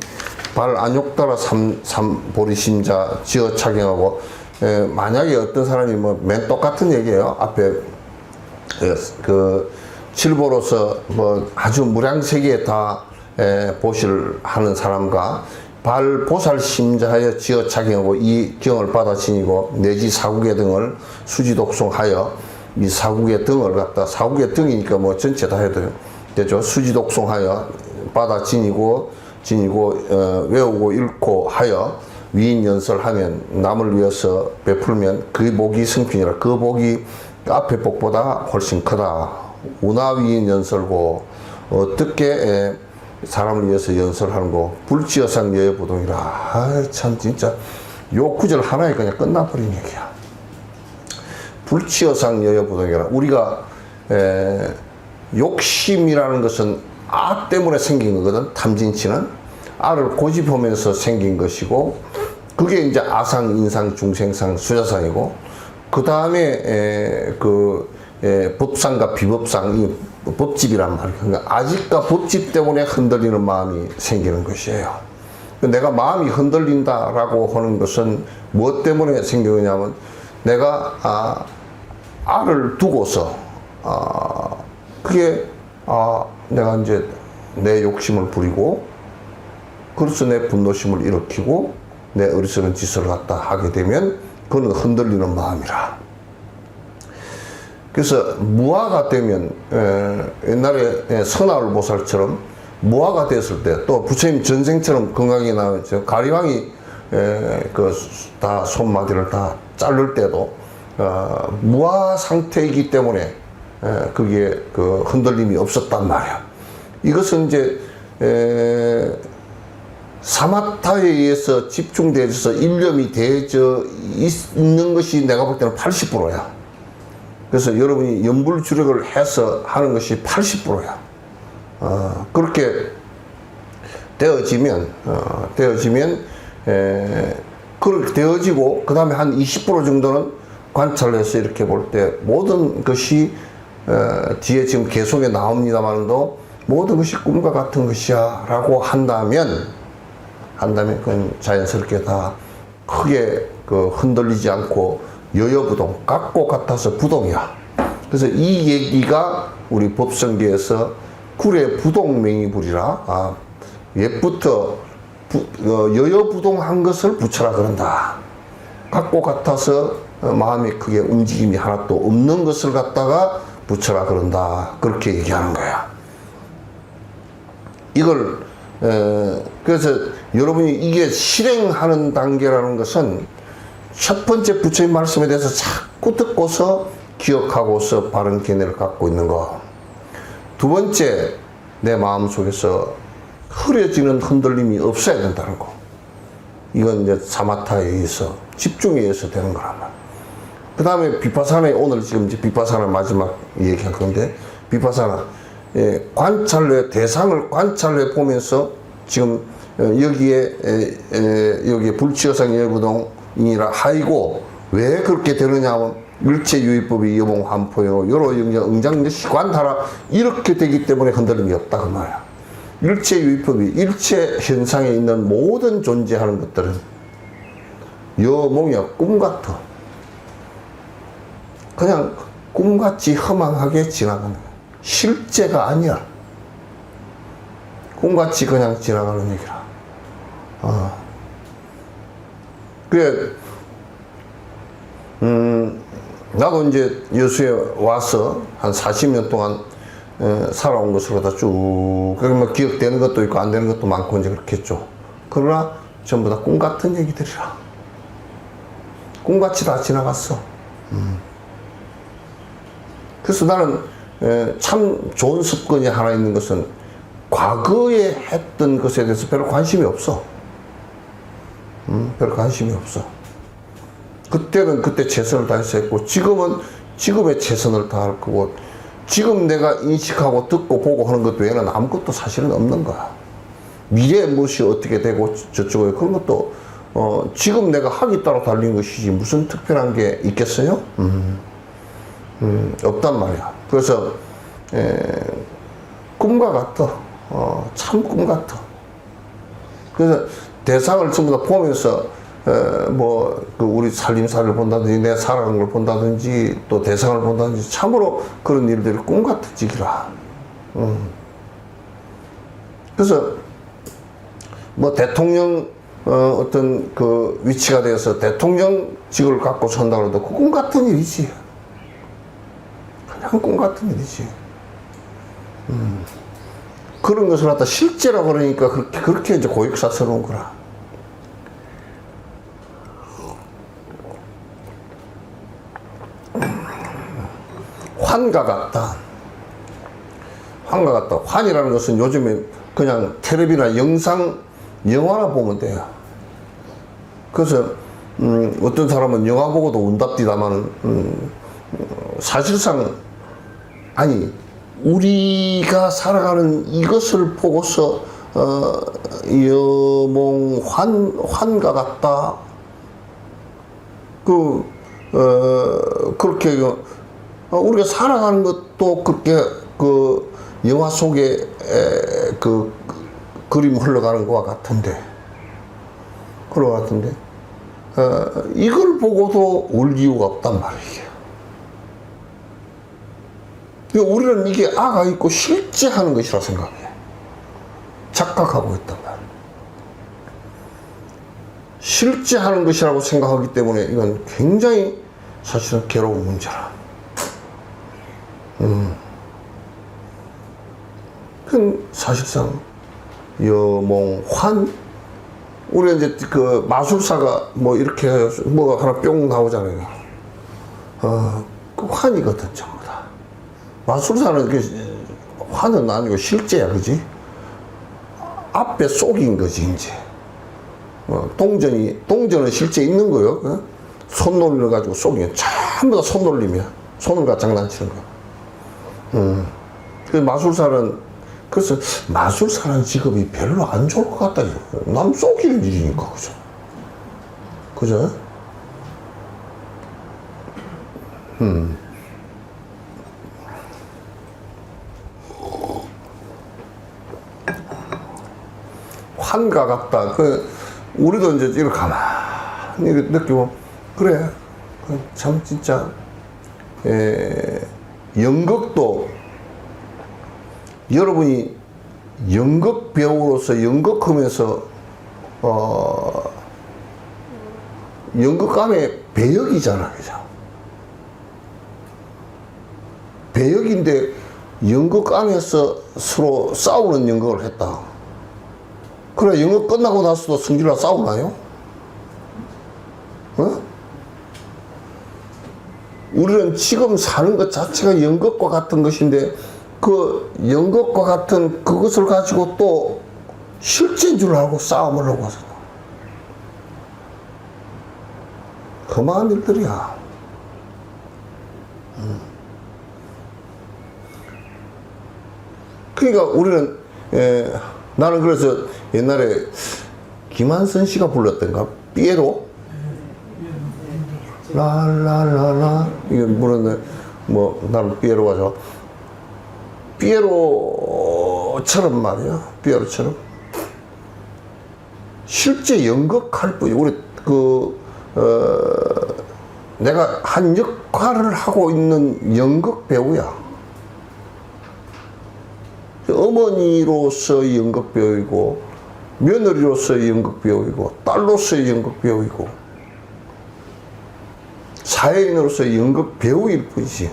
발 안욕따라 삼보리심자 지어 착용하고 만약에 어떤 사람이 뭐 맨 똑같은 얘기예요. 앞에 그 7보로서 뭐 아주 무량세계에 다 보시를 하는 사람과 발 보살심자하여 지어 착용하고 이 경을 받아 지니고 내지 사국의 등을 수지독송하여 이 사국의 등을 갖다 사국의 등이니까 뭐 전체 다 해도 되죠. 수지독송하여 받아 지니고 외우고 읽고 하여 위인연설하면 남을 위해서 베풀면 그 복이 성필이라. 그 복이 앞에 복보다 훨씬 크다. 운하위인연설고 어떻게 사람을 위해서 연설하는 거 불지어상 여여부동이라. 아, 참 진짜 요 구절 하나에 그냥 끝나버린 얘기야. 불치어상 여여부동이라. 우리가 욕심이라는 것은 아 때문에 생긴 거거든. 탐진치는 아를 고집하면서 생긴 것이고 그게 이제 아상, 인상, 중생상, 수자상이고 그 다음에 법상과 비법상 이 법집이란 말이에요. 그러니까 아직과 법집 때문에 흔들리는 마음이 생기는 것이에요. 내가 마음이 흔들린다라고 하는 것은 무엇 때문에 생기느냐면 내가 아를 두고서 그게 내가 이제 내 욕심을 부리고 그래서 내 분노심을 일으키고 내 어리석은 짓을 갖다 하게 되면 그건 흔들리는 마음이라. 그래서 무아가 되면 옛날에 선하울 보살처럼 무아가 됐을 때 또 부처님 전생처럼 건강히 나왔죠. 가리왕이 다 손마디를 다 자를 때도 무아 상태이기 때문에 그게 흔들림이 없었단 말이야. 이것은 이제 사마타에 의해서 집중되어서 일념이 되어져 있는 것이 내가 볼 때는 80%야. 그래서 여러분이 염불주력을 해서 하는 것이 80%야. 그렇게 되어지면, 그렇게 되어지고, 그 다음에 한 20% 정도는 관찰해서 이렇게 볼 때 모든 것이, 뒤에 지금 계속에 나옵니다만도 모든 것이 꿈과 같은 것이야 라고 한다면 그건 자연스럽게 다 크게 흔들리지 않고 여여부동, 같고 같아서 부동이야. 그래서 이 얘기가 우리 법성계에서 굴의 부동맹이불이라, 옛부터 여여부동한 것을 부처라 그런다. 같고 같아서 마음이 크게 움직임이 하나도 없는 것을 갖다가 부처라 그런다. 그렇게 얘기하는 거야. 이걸 그래서 여러분이 이게 실행하는 단계라는 것은 첫 번째 부처님 말씀에 대해서 자꾸 듣고서 기억하고서 바른 견해를 갖고 있는 거. 두 번째, 내 마음속에서 흐려지는 흔들림이 없어야 된다는 거. 이건 이제 사마타에 의해서, 집중에 의해서 되는 거란 말이야. 그 다음에 비파사나에, 오늘 지금 이제 비파사나 마지막 얘기할 건데, 비파사나, 관찰로, 대상을 관찰로 보면서 지금 여기에 불치여상 여부동이라 하이고, 왜 그렇게 되느냐 하면 일체유의법이 여몽환포요 여로 응장시관하라, 이렇게 되기 때문에 흔들림이 없다 그 말이야. 일체유의법이 일체 현상에 있는 모든 존재하는 것들은 여몽이야, 꿈같아. 그냥 꿈같이 허망하게 지나가는 거야. 실제가 아니야. 꿈같이 그냥 지나가는 얘기라. 그래, 나도 이제 여수에 와서 한 40년 동안 살아온 것으로 다 쭉, 그러면 기억되는 것도 있고 안 되는 것도 많고 이제 그렇겠죠. 그러나 전부 다 꿈 같은 얘기들이라. 꿈같이 다 지나갔어. 그래서 나는 참 좋은 습관이 하나 있는 것은 과거에 했던 것에 대해서 별로 관심이 없어. 별로 관심이 없어. 그때는 그때 최선을 다해서 했고, 지금은 지금의 최선을 다할 거고, 지금 내가 인식하고 듣고 보고 하는 것 외에는 아무것도 사실은 없는 거야. 미래에 무엇이 어떻게 되고 저쪽에 그런 것도 지금 내가 하기 따라 달린 것이지 무슨 특별한 게 있겠어요? 없단 말이야. 그래서 꿈과 같아. 참 꿈 같아. 그래서 대상을 전부 다 보면서 우리 살림살이를 본다든지 내 살아가는 걸 본다든지 또 대상을 본다든지 참으로 그런 일들이 꿈 같아지기라. 그래서 대통령 어떤 그 위치가 되어서 대통령직을 갖고 선다고 해도 그 꿈 같은 일이지. 그냥 꿈 같은 일이지. 그런 것을 갖다 실제라고 그러니까 그렇게 이제 고익사스러운 거라. 환과 같다. 환과 같다. 환이라는 것은 요즘에 그냥 텔레비나 영화나 보면 돼요. 그래서 어떤 사람은 영화 보고도 운답디다마는 사실상 아니 우리가 살아가는 이것을 보고서 여몽 환과 같다. 그렇게 우리가 살아가는 것도 그렇게 그 영화 속에 그 그림 흘러가는 것과 같은데, 그런 것 같은데, 이걸 보고도 울 이유가 없단 말이에요. 우리는 이게 아가 있고 실제 하는 것이라 생각해. 착각하고 있단 말이에요. 실제 하는 것이라고 생각하기 때문에 이건 굉장히 사실은 괴로운 문제라. 그건 사실상 여몽환, 우리가 이제 그 마술사가 이렇게 하나 뿅 나오잖아요. 그 환이거든 전부 다. 마술사는 환은 아니고 실제야, 그지? 앞에 속인 거지 이제. 동전은 실제 있는 거요. 손놀려 가지고 속이면 전부 다 손놀림이야. 손을가 장난치는 거야. 그 마술사는, 그래서 마술사라는 직업이 별로 안 좋을 것 같다. 남 속이는 일이니까, 그죠? 그죠? 환가 같다. 우리도 이제 이걸 가만히 느끼고, 그래. 참, 진짜, 연극도, 여러분이 연극 배우로서 연극하면서, 연극감의 배역이잖아, 그죠? 배역인데, 연극감에서 서로 싸우는 연극을 했다. 그래, 연극 끝나고 나서도 성질나 싸우나요? 어? 우리는 지금 사는 것 자체가 연극과 같은 것인데, 그 연극과 같은 그것을 가지고 또 실제인 줄 알고 싸움을 하고 하잖아. 험한 일들이야. 그러니까 우리는, 나는 그래서 옛날에 김한선 씨가 불렀던가? 삐에로? 라라라라. 이거 부르는데, 나는 삐에로가 좋아. 삐에로처럼 말이야. 삐에로처럼. 실제 연극할 뿐이, 내가 한 역할을 하고 있는 연극 배우야. 어머니로서의 연극 배우이고, 며느리로서의 연극 배우이고, 딸로서의 연극 배우이고, 사회인으로서의 연극 배우일 뿐이지.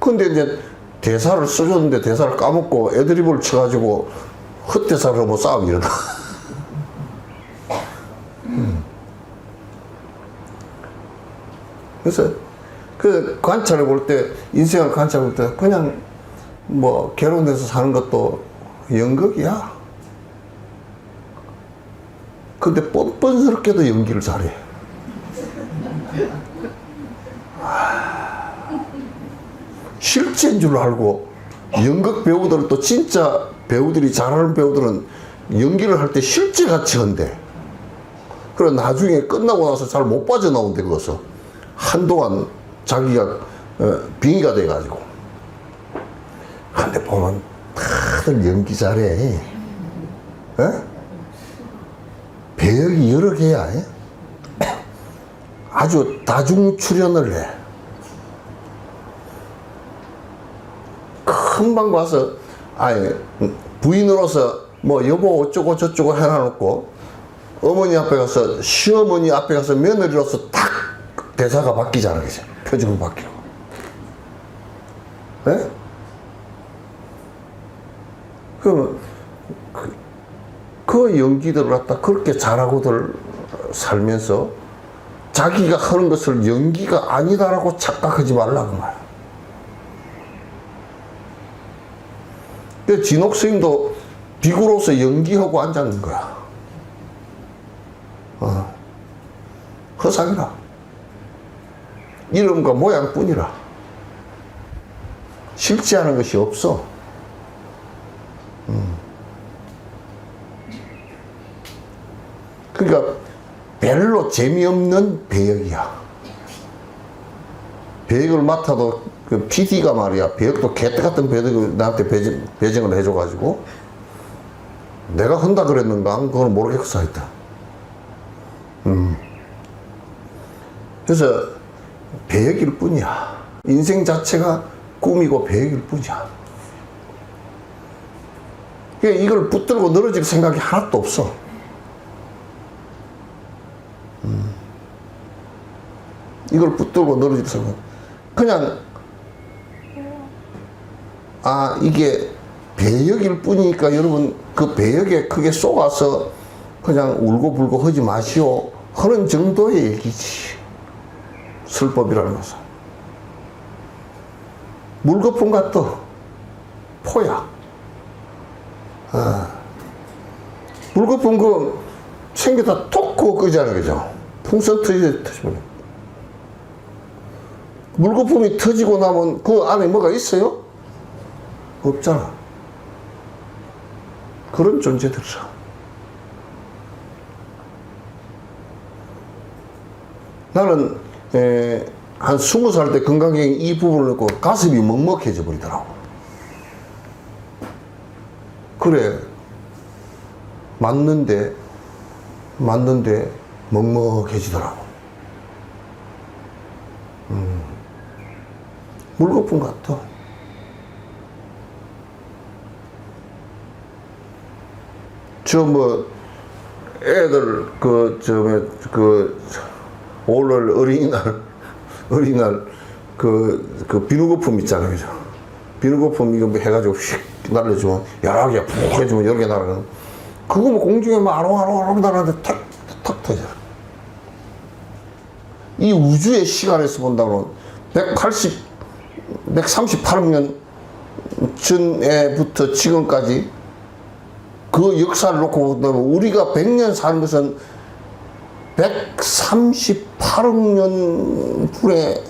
근데 이제 대사를 써줬는데 대사를 까먹고 애드리브를 쳐가지고 헛대사를 하고 싸우기 이러다. 그래서 그 관찰을 볼 때, 인생을 관찰해 볼 때 그냥 결혼해서 사는 것도 연극이야. 근데 뻔뻔스럽게도 연기를 잘해. 실제인 줄 알고, 연극 배우들은 또 진짜 배우들이 잘하는 배우들은 연기를 할 때 실제 같이 한대. 그래 나중에 끝나고 나서 잘 못 빠져나온대. 그것을 한동안 자기가 빙의가 돼가지고. 근데 보면 다들 연기 잘해. 배역이 여러 개야. 아주 다중 출연을 해. 금방 와서, 부인으로서 여보 어쩌고 저쩌고 해놔놓고, 어머니 앞에 가서, 시어머니 앞에 가서 며느리로서 딱 대사가 바뀌잖아, 그죠? 표정이 바뀌고. 네? 그러면, 그 연기들을 갖다 그렇게 잘하고들 살면서, 자기가 하는 것을 연기가 아니다라고 착각하지 말라고 말이야. 진옥 스님도 비구로서 연기하고 앉았는 거야. 허상이라. 이름과 모양뿐이라. 실제 하는 것이 없어. 그러니까 별로 재미없는 배역이야. 배역을 맡아도 그 PD가 말이야, 배역도 개떼 같은 배역을 나한테 배정을 해줘가지고, 내가 한다 그랬는가? 그건 모르겠어, 하여튼. 그래서 배역일 뿐이야. 인생 자체가 꿈이고 배역일 뿐이야. 그러니까 이걸 붙들고 늘어질 생각이 하나도 없어. 이걸 붙들고 늘어질 생각. 그냥, 이게 배역일 뿐이니까 여러분 그 배역에 크게 쏘가서 그냥 울고불고 하지 마시오 하는 정도의 얘기지. 술법이라는 것은. 물거품 같도 포야. 물거품 챙겨다 톡 그거 끄잖아, 그죠? 풍선 터지버려. 물거품이 터지고 나면 그 안에 뭐가 있어요? 없잖아. 그런 존재들이라. 나는 한 20살 때 건강경 이 부분을 넣고 가슴이 먹먹해져 버리더라고. 그래, 맞는데 먹먹해지더라고. 물거품 같아. 저 뭐 애들 오늘 어린이날 그 비누거품 있잖아요, 그죠? 비누거품 이거 뭐 해가지고 휙 날려주면 여러 개 푹 해주면 여러 개 날아가는. 그거 뭐 공중에 막 아롱아롱 날아가는데 탁 터져. 이 우주의 시간에서 본다면 138억 년 전에부터 지금까지 그 역사를 놓고 본다면 우리가 100년 사는 것은 138억 년 분에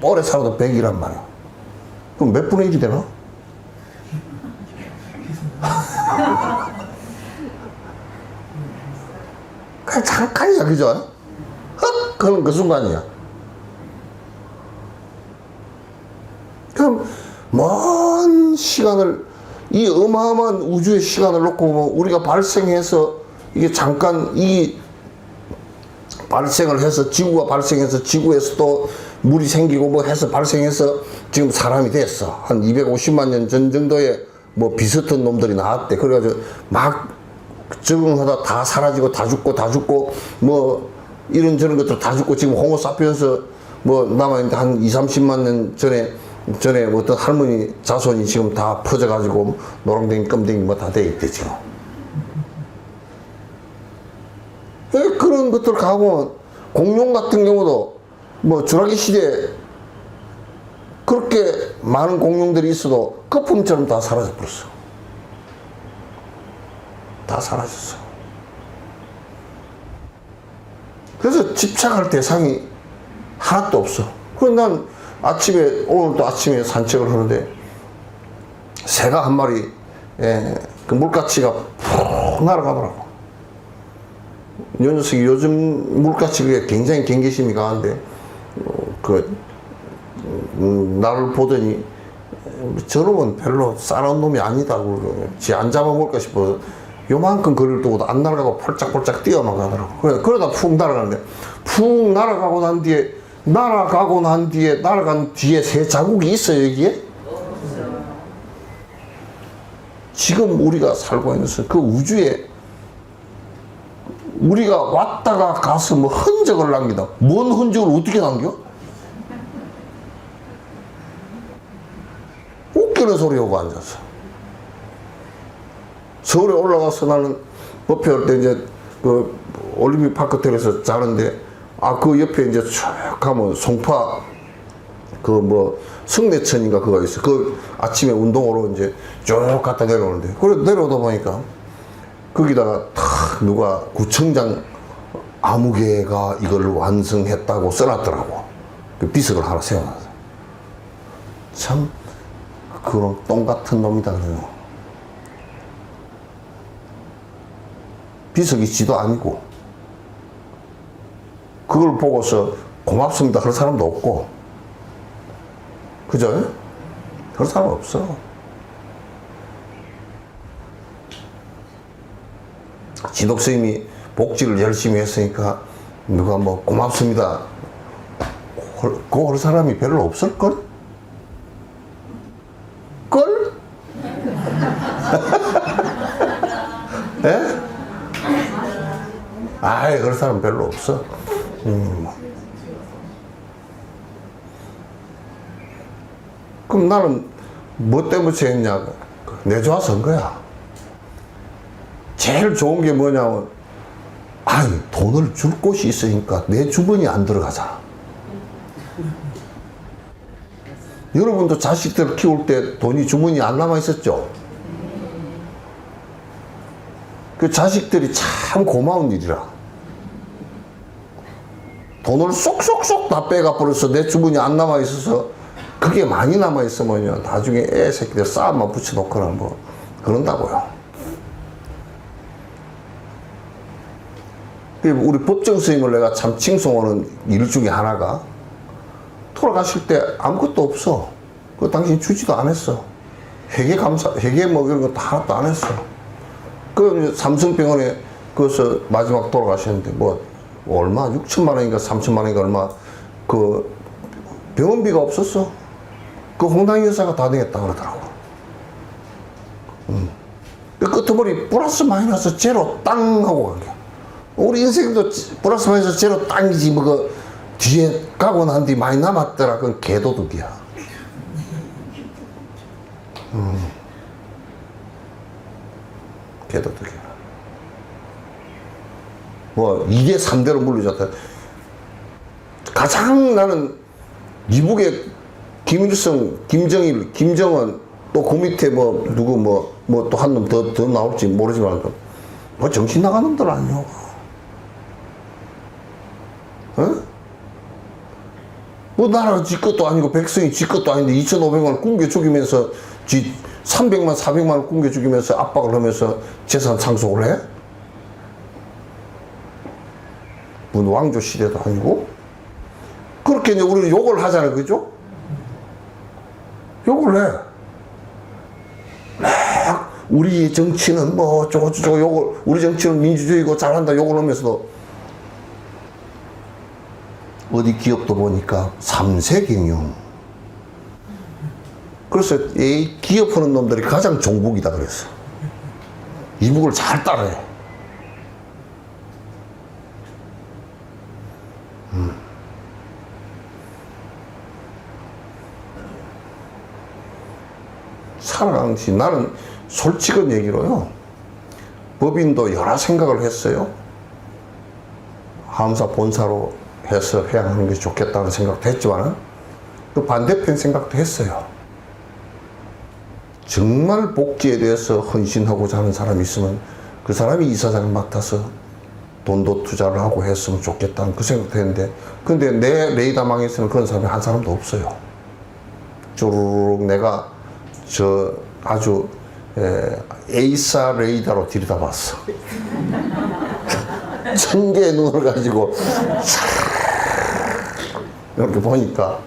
오래 살아도 100이란 말이야. 그럼 몇 분의 1이 되나? 그냥 잠깐이야, 그죠? 헉! 그런 그 순간이야. 그럼 먼 시간을, 이 어마어마한 우주의 시간을 놓고 보면 우리가 발생해서 이게 잠깐 발생을 해서 지구가 발생해서 지구에서 또 물이 생기고 뭐 해서 발생해서 지금 사람이 됐어. 한 250만 년 전 정도에 뭐 비슷한 놈들이 나왔대. 그래가지고 막 적응하다 다 사라지고 다 죽고 뭐 이런저런 것들 다 죽고 지금 호모사피엔스 뭐 남아있는데 한 20-30만 년 전에 어떤 할머니 자손이 지금 다 퍼져가지고 노랑댕이 껌댕이 뭐 다 돼 있대 지금. 그런 것들 가보면 공룡 같은 경우도 뭐 주라기 시대에 그렇게 많은 공룡들이 있어도 거품처럼 다 사라져 버렸어. 다 사라졌어. 그래서 집착할 대상이 하나도 없어. 그래서 난 오늘도 아침에 산책을 하는데 새가 한 마리 그 물가치가 푹 날아가더라고. 이 녀석이 요즘 물가치가 굉장히 경계심이 강한데 나를 보더니 저놈은 별로 싸나운 놈이 아니다. 지 안 잡아먹을까 싶어서 요만큼 거리를 두고도 안 날아가고 펄짝펄짝 뛰어만 가더라고. 그러다 푹 날아가는데 푹 날아간 뒤에 새 자국이 있어요, 여기에? 지금 우리가 살고 있는 그 우주에 우리가 왔다가 가서 뭐 흔적을 남기다. 뭔 흔적을 어떻게 남겨? 웃기는 소리 하고 앉아서. 서울에 올라가서 나는 법회 할 때 이제 그 올림픽 파크텔에서 자는데 그 옆에 이제 쭉 가면 송파 성내천인가 그거 있어. 그 아침에 운동으로 이제 쭉 갔다 내려오는데 그래 내려오다 보니까 거기다가 탁 누가 구청장 아무개가 이걸 완성했다고 써놨더라고. 그 비석을 하나 세워놨어. 참 그런 똥 같은 놈이다 그래요. 비석이 지도 아니고 그걸 보고서 고맙습니다 그런 사람도 없고, 그죠? 그런 사람 없어. 지독스님이 복지를 열심히 했으니까 누가 뭐 고맙습니다 그거 할 사람이 별로 없을걸? 걸? 예? 아이 그럴 사람 별로 없어. 그럼 나는 뭐 때문에 했냐? 내좋아서 한 거야. 제일 좋은 게 뭐냐면 돈을 줄 곳이 있으니까 내 주머니 안 들어가잖아. 여러분도 자식들 키울 때 돈이 주머니 안 남아 있었죠? 그 자식들이 참 고마운 일이라. 돈을 쏙쏙쏙 다 빼가 버려서 내 주머니 안 남아 있어서 그게 많이 남아 있으면요 나중에 애 새끼들 싸움만 붙여놓거나 뭐 그런다고요. 우리 법정 스님을 내가 참 칭송하는 일 중에 하나가 돌아가실 때 아무것도 없어. 그 당신 주지도 안 했어. 회계 뭐 이런 거 다 하나도 안 했어. 그 삼성병원에 그래서 마지막 돌아가셨는데 뭐 얼마 6천만 원인가 3천만 원인가 얼마 그 병원비가 없었어. 그 홍당희 여사가 다 내겠다 그러더라고. 그 끄트머리 플러스 마이너스 제로 땅 하고 간 게. 우리 인생도 플러스 마이너스 제로 땅이지 뭐 그 뒤에 가고 난 뒤 많이 남았더라. 그건 개도둑이야. 개도둑이야. 뭐 2대 3대로 물려졌다. 가장 나는 미국의 김일성, 김정일, 김정은 또 그 밑에 뭐 누구 뭐 또 한 놈 더 나올지 모르지만 뭐 정신 나간 놈들 아니요. 어? 뭐 나라가 지 것도 아니고 백성이 지 것도 아닌데 2,500만 원 굶겨 죽이면서 지 300만 400만 원 굶겨 죽이면서 압박을 하면서 재산 상속을 해? 뭐 왕조 시대도 아니고 그렇게 이제 우리는 욕을 하잖아요, 그죠? 욕을 해. 막 우리 정치는 뭐 저거 욕을 우리 정치는 민주주의고 잘한다 욕을 하면서도 어디 기업도 보니까 3세 경영. 그래서 이 기업하는 놈들이 가장 종북이다 그랬어. 이북을 잘 따라해. 살아가는 시 나는 솔직한 얘기로요. 법인도 여러 생각을 했어요. 하엄사 본사로 해서 회항하는 게 좋겠다는 생각도 했지만 그 반대편 생각도 했어요. 정말 복지에 대해서 헌신하고자 하는 사람이 있으면 그 사람이 이사장을 맡아서 돈도 투자를 하고 했으면 좋겠다는 그 생각도 했는데 근데 내 레이더망에서는 그런 사람이 한 사람도 없어요. 쪼르륵 내가 저 아주 에이사 레이더로 들여다봤어. 1000개의 눈을 가지고 이렇게 보니까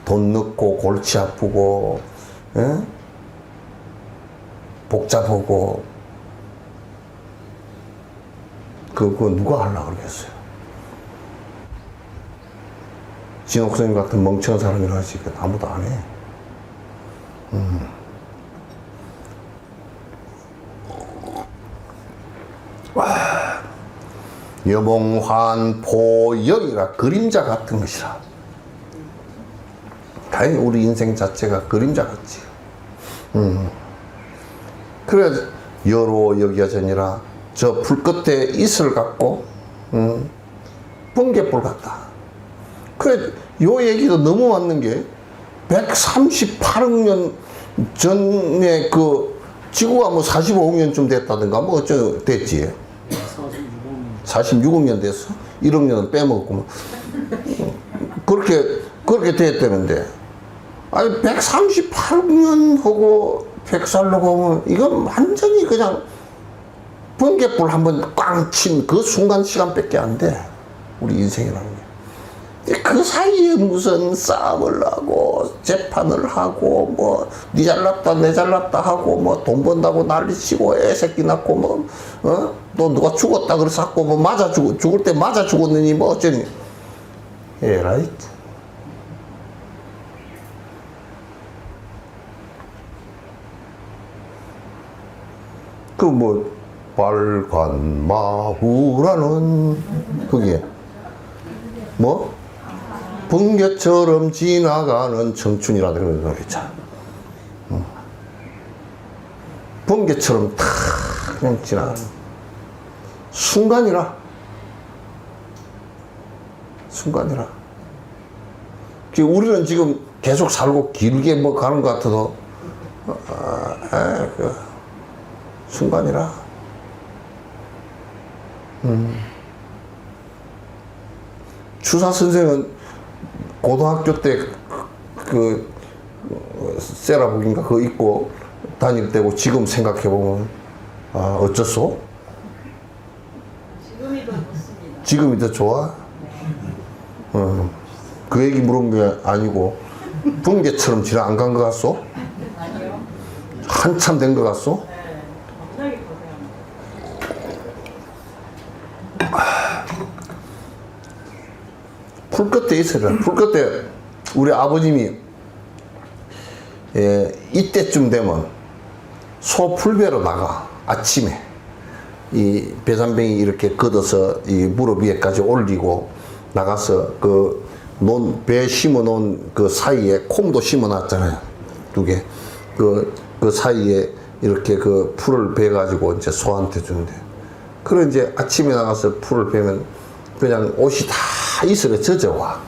돈 넣고 골치 아프고 복잡하고 그거 누가 하려고 그러겠어요. 진옥선님 같은 멍청한 사람이라 하지 아무도 안 해. 여몽환포역이라 그림자 같은 것이라. 다행히 우리 인생 자체가 그림자 같지. 그래 여로 여기여전이라 저 불 끝에 이슬 같고 번개불 같다. 그래 요 얘기도 너무 맞는 게 138억 년 전에 그 지구가 뭐 45억 년쯤 됐다든가 뭐 어쩌 됐지. 46억 년 됐어. 1억 년은 빼먹었구만. 그렇게 됐다는데 아니 138억 년 하고 100살로 보면 이건 완전히 그냥 번개불 한번 꽝 친 그 순간 시간밖에 안 돼. 우리 인생이라는 게. 그 사이에 무슨 싸움을 하고 재판을 하고 뭐 니 잘났다 내 잘났다 하고 뭐 돈 번다고 난리치고 애 새끼 낳고 뭐 또 누가 죽었다 그래서 자꾸 뭐 맞아 죽을 때 맞아 죽었느니 뭐 어쩌니 에라이. 그 뭐 빨간 마후라는 그게 뭐 번개처럼 지나가는 청춘이라는 그런 노래 있잖아. 번개처럼 탁 그냥 지나가는 순간이라. 우리는 지금 계속 살고 길게 뭐 가는 것 같아도 그 순간이라. 주사 선생은 고등학교 때 그 세라복인가 그거 입고 다닐 때고 지금 생각해보면 어쩌소? 지금이 더 좋습니다. 지금이 더 좋아? 그 얘기 물은 게 아니고 붕괴처럼 지나 안 간 거 같소? 아니요. 한참 된 거 같소? 네. 굉장히 고생합니다. 풀 끝에 있어요. 풀 끝에 우리 아버님이 이때쯤 되면 소 풀배로 나가. 아침에 이 배잔뱅이 이렇게 걷어서 이 무릎 위에까지 올리고 나가서 그 배 심어 놓은 그 사이에 콩도 심어 놨잖아요. 2개. 그 사이에 이렇게 그 풀을 베 가지고 이제 소한테 준대. 그래 이제 아침에 나가서 풀을 베면 그냥 옷이 다 이슬에 젖어와.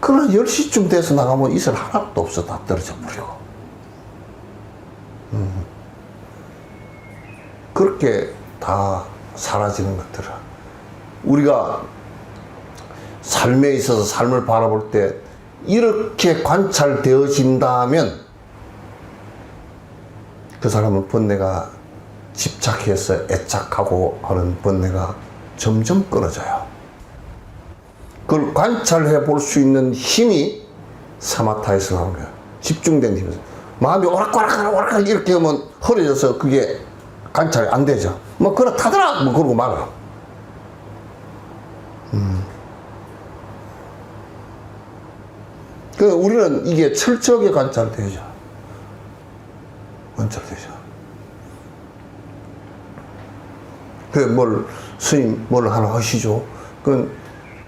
그러나 10시쯤 돼서 나가면 이슬 하나도 없어. 다 떨어져 버리고. 그렇게 다 사라지는 것들은 우리가 삶에 있어서 삶을 바라볼 때 이렇게 관찰되어진다면 그 사람은 번뇌가 집착해서 애착하고 하는 번뇌가 점점 끊어져요. 그걸 관찰해 볼 수 있는 힘이 사마타에서 나오는 거예요. 집중된 힘에서. 마음이 오락가락 이렇게 하면 허리져서 그게 관찰이 안 되죠. 뭐 그렇다더라 뭐 그러고 말아. 그 우리는 이게 철저하게 관찰되죠. 관찰되죠. 스님 뭘 하나 하시죠.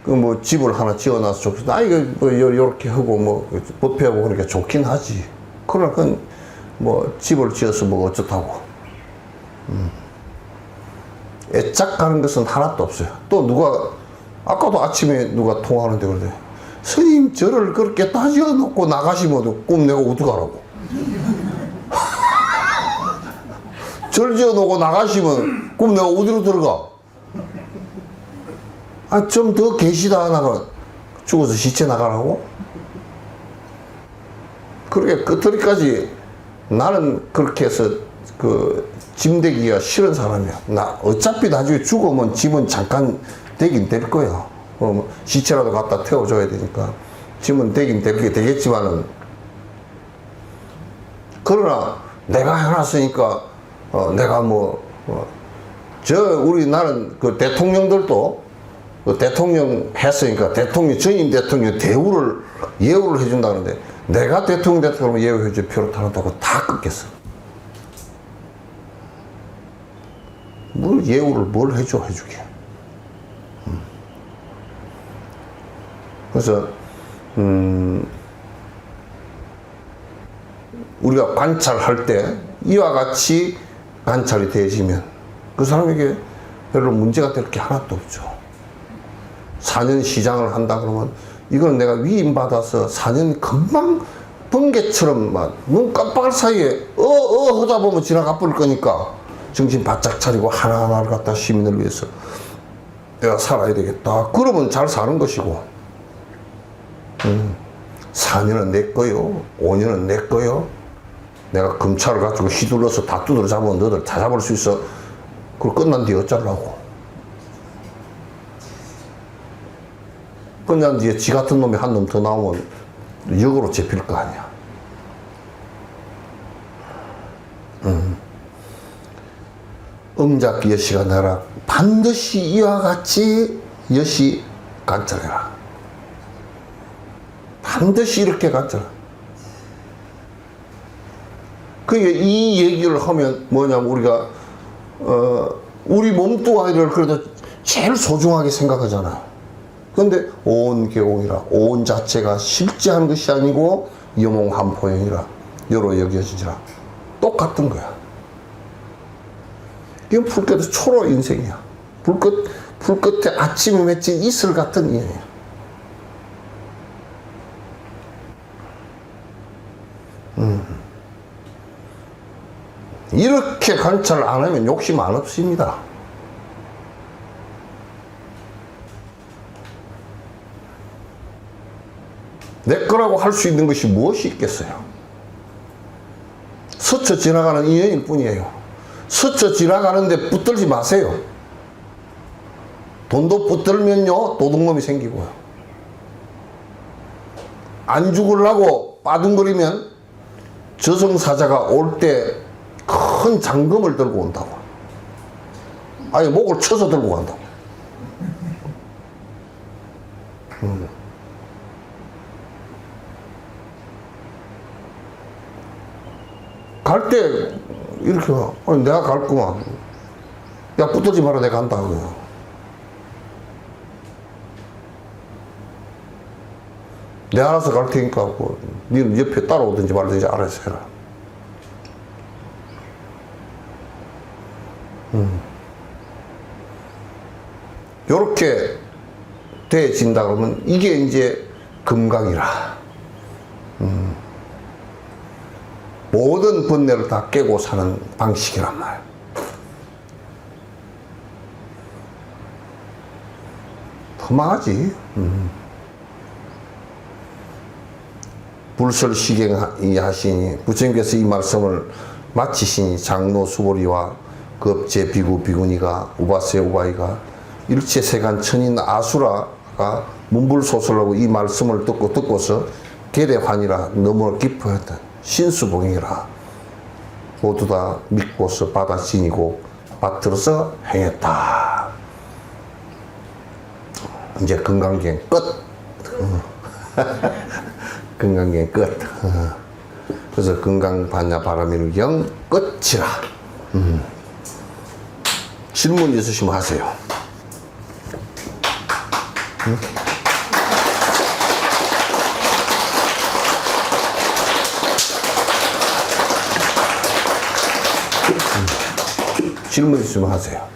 뭐 집을 하나 지어놔서 좋겠다. 이거 뭐 요렇게 하고 뭐 법회하고 그러니까 좋긴 하지. 그러나 그건 뭐 집을 지어서 뭐 어쩌다고. 애착하는 것은 하나도 없어요. 또 누가 아까도 아침에 누가 통화하는데 그러대. 스님 저를 그렇게 다 지어놓고 나가시면 꿈 내가 어떡하라고. 절 지어놓고 나가시면 꿈 내가 어디로 들어가. 좀 더 계시다 나가 죽어서 시체 나가라고? 그렇게 끝터리까지 나는 그렇게 해서 그 짐되기가 싫은 사람이야. 나 어차피 나중에 죽으면 짐은 잠깐 되긴 될 거야. 시체라도 갖다 태워줘야 되니까 짐은 되긴 되겠지만은 그러나 내가 해놨으니까 내가 나는 그 대통령들도 대통령 했으니까 전임 대통령 예우를 해준다는데 내가 대통령 됐다면 예우해줄 필요 없다고 다 끊겠어. 예우를 뭘 해주게. 그래서 우리가 관찰할 때 이와 같이 관찰이 되어지면 그 사람에게 별로 문제가 될 게 하나도 없죠. 4년 시장을 한다 그러면 이건 내가 위임받아서 4년 금방 번개처럼 막 눈 깜빡할 사이에 하다 보면 지나가 버릴 거니까 정신 바짝 차리고 하나하나를 갖다 시민을 위해서 내가 살아야 되겠다. 그러면 잘 사는 것이고 4년은 내 거요. 5년은 내 거요. 내가 검찰을 가지고 휘둘러서 다 두드려 잡으면 너들 다 잡을 수 있어. 그걸 끝난 뒤에 어쩌려고. 끝난 뒤에 지 같은 놈이 한 놈 더 나오면 역으로 잡힐 거 아니야. 음작 여시가 나라 반드시 이와 같이 여시 관찰해라. 반드시 이렇게 관찰해. 그러니까 이 얘기를 하면 뭐냐면 우리가 우리 몸뚱아리를 그래도 제일 소중하게 생각하잖아. 그런데 온 개공이라 온 자체가 실제하는 것이 아니고 영몽한포영이라 여로 여겨지지라 똑같은 거야. 이건 불끝의 초로 인생이야. 불끝에 아침에 맺힌 이슬 같은 인연이야. 이렇게 관찰 안 하면 욕심 안 없습니다. 내 거라고 할 수 있는 것이 무엇이 있겠어요? 스쳐 지나가는 인연일 뿐이에요. 스쳐 지나가는데 붙들지 마세요. 돈도 붙들면요, 도둑놈이 생기고요. 안 죽으려고 빠둥거리면 저승사자가 올 때 큰 장금을 들고 온다고. 아니, 목을 쳐서 들고 간다고. 갈 때 이렇게 와. 아니, 내가 갈 거만. 야, 붙들지 마라, 내가 간다. 그래요. 내가 알아서 갈 테니까 뭐, 니는 옆에 따라오든지 말든지 알아서 해라. 요렇게 돼진다 그러면 이게 이제 금강이라. 모든 번뇌를 다 깨고 사는 방식이란 말. 더 망하지. 불설시경이 하시니 부처님께서 이 말씀을 마치시니 장로 수보리와 급제 비구 비구니가 우바세 우바이가 일체 세간 천인 아수라가 문불소설하고 이 말씀을 듣고서 계례환이라 너무나 기뻐했다. 신수봉이라 모두 다 믿고서 받아지니고 받들어서 행했다. 이제 금강경 끝. 금강경 끝. 그래서 금강반야 바라밀경 끝이라. 질문 있으시면 하세요. 질문 있으면 하세요.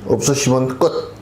없으시면 끝.